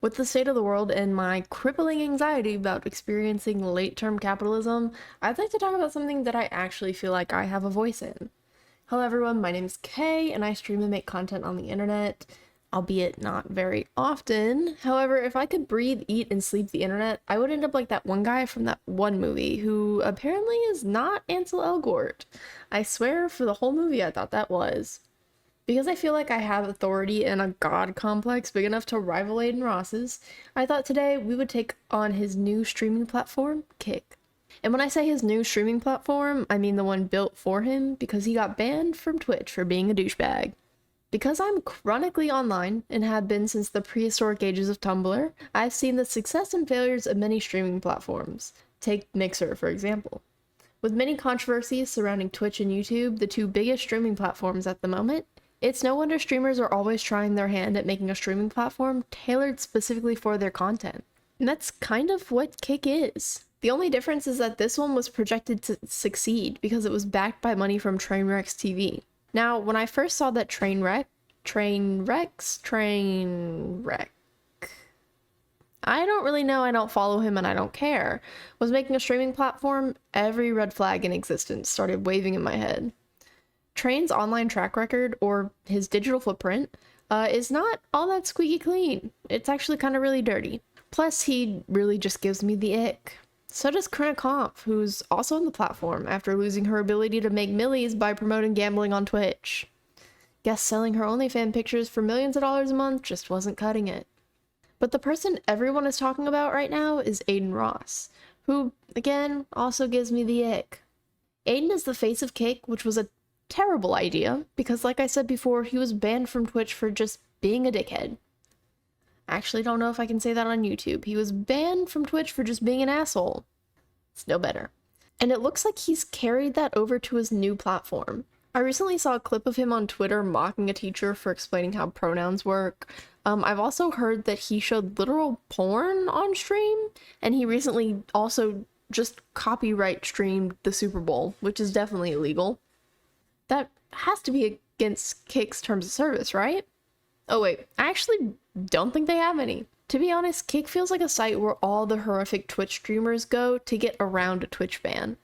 With the state of the world and my crippling anxiety about experiencing late-term capitalism, I'd like to talk about something that I actually feel like I have a voice in. Hello everyone, my name is Kay, and I stream and make content on the internet, albeit not very often. However, if I could breathe, eat, and sleep the internet, I would end up like that one guy from that one movie who apparently is not Ansel Elgort. I swear for the whole movie I thought that was. Because I feel like I have authority and a god complex big enough to rival Adin Ross's, I thought today we would take on his new streaming platform, Kick. And when I say his new streaming platform, I mean the one built for him because he got banned from Twitch for being a douchebag. Because I'm chronically online and have been since the prehistoric ages of Tumblr, I've seen the success and failures of many streaming platforms. Take Mixer, for example. With many controversies surrounding Twitch and YouTube, the two biggest streaming platforms at the moment, it's no wonder streamers are always trying their hand at making a streaming platform tailored specifically for their content. And that's kind of what Kick is. The only difference is that this one was projected to succeed because it was backed by money from TrainwrecksTV. Now, when I first saw that Trainwreck, I don't really know, I don't follow him and I don't care, was making a streaming platform, every red flag in existence started waving in my head. Train's online track record, or his digital footprint, is not all that squeaky clean. It's actually kind of really dirty. Plus, he really just gives me the ick. So does Corrina Kopf, who's also on the platform after losing her ability to make millies by promoting gambling on Twitch. Guess selling her OnlyFans pictures for millions of dollars a month just wasn't cutting it. But the person everyone is talking about right now is Adin Ross, who, again, also gives me the ick. Adin is the face of Kick, which was a terrible idea, because like I said before, he was banned from Twitch for just being a dickhead. I actually don't know if I can say that on YouTube. He was banned from Twitch for just being an asshole. It's no better. And it looks like he's carried that over to his new platform. I recently saw a clip of him on Twitter mocking a teacher for explaining how pronouns work. I've also heard that he showed literal porn on stream, and he recently also just copyright streamed the Super Bowl, which is definitely illegal. That has to be against Kick's terms of service, right? Oh wait, I actually don't think they have any. To be honest, Kick feels like a site where all the horrific Twitch streamers go to get around a Twitch ban.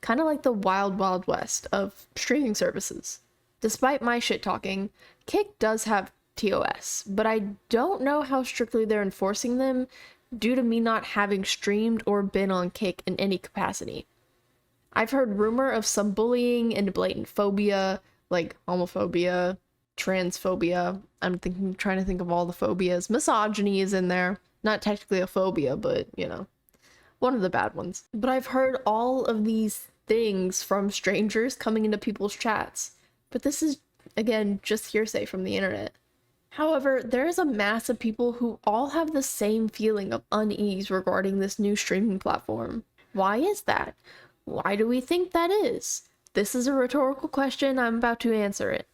Kind of like the wild wild west of streaming services. Despite my shit talking, Kick does have TOS, but I don't know how strictly they're enforcing them due to me not having streamed or been on Kick in any capacity. I've heard rumor of some bullying and blatant phobia, like homophobia, transphobia. Trying to think of all the phobias. Misogyny is in there. Not technically a phobia, but, you know, one of the bad ones. But I've heard all of these things from strangers coming into people's chats. But this is, again, just hearsay from the internet. However, there is a mass of people who all have the same feeling of unease regarding this new streaming platform. Why is that? Why do we think that is? This is a rhetorical question, I'm about to answer it.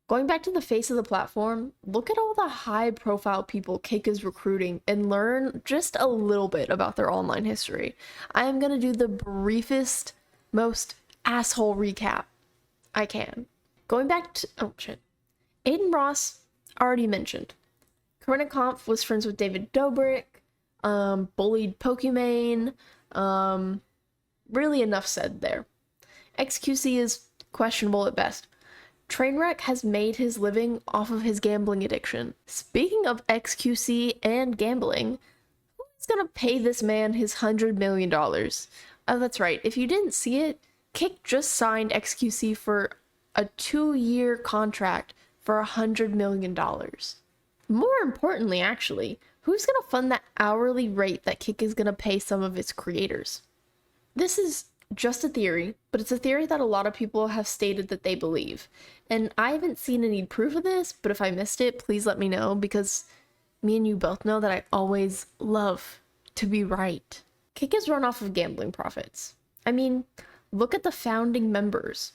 Going back to the face of the platform, look at all the high-profile people Kick is recruiting and learn just a little bit about their online history. I am gonna do the briefest, most asshole recap I can. Going back to... oh shit. Adin Ross, already mentioned. Corrina Kopf was friends with David Dobrik, bullied Pokimane, really enough said there. XQC is questionable at best. Trainwreck has made his living off of his gambling addiction. Speaking of XQC and gambling, who's gonna pay this man his $100 million? Oh, that's right. If you didn't see it, Kick just signed XQC for a 2-year contract for $100 million. More importantly, actually, who's gonna fund that hourly rate that Kick is gonna pay some of its creators? This is just a theory, but it's a theory that a lot of people have stated that they believe. And I haven't seen any proof of this, but if I missed it, please let me know, because me and you both know that I always love to be right. Kick is run off of gambling profits. I mean, look at the founding members.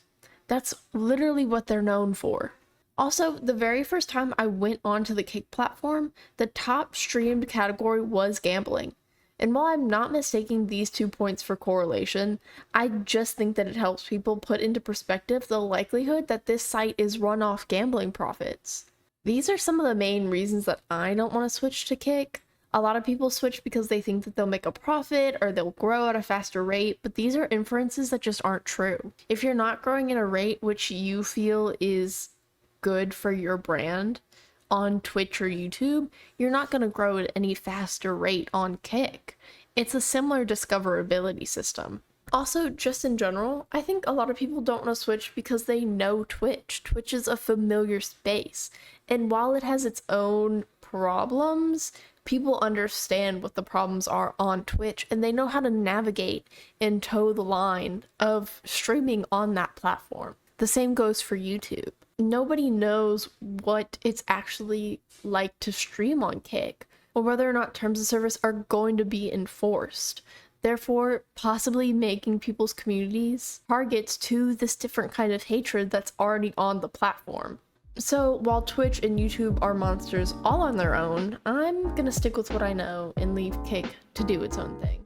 That's literally what they're known for. Also, the very first time I went onto the Kick platform, the top streamed category was gambling. And while I'm not mistaking these 2 points for correlation, I just think that it helps people put into perspective the likelihood that this site is run off gambling profits. These are some of the main reasons that I don't want to switch to Kick. A lot of people switch because they think that they'll make a profit or they'll grow at a faster rate, but these are inferences that just aren't true. If you're not growing at a rate which you feel is good for your brand on Twitch or YouTube, you're not going to grow at any faster rate on Kick. It's a similar discoverability system. Also, just in general, I think a lot of people don't want to switch because they know Twitch. Twitch is a familiar space, and while it has its own problems, people understand what the problems are on Twitch, and they know how to navigate and toe the line of streaming on that platform. The same goes for YouTube. Nobody knows what it's actually like to stream on Kick, or whether or not terms of service are going to be enforced. Therefore, possibly making people's communities targets to this different kind of hatred that's already on the platform. So while Twitch and YouTube are monsters all on their own, I'm gonna stick with what I know and leave Kick to do its own thing.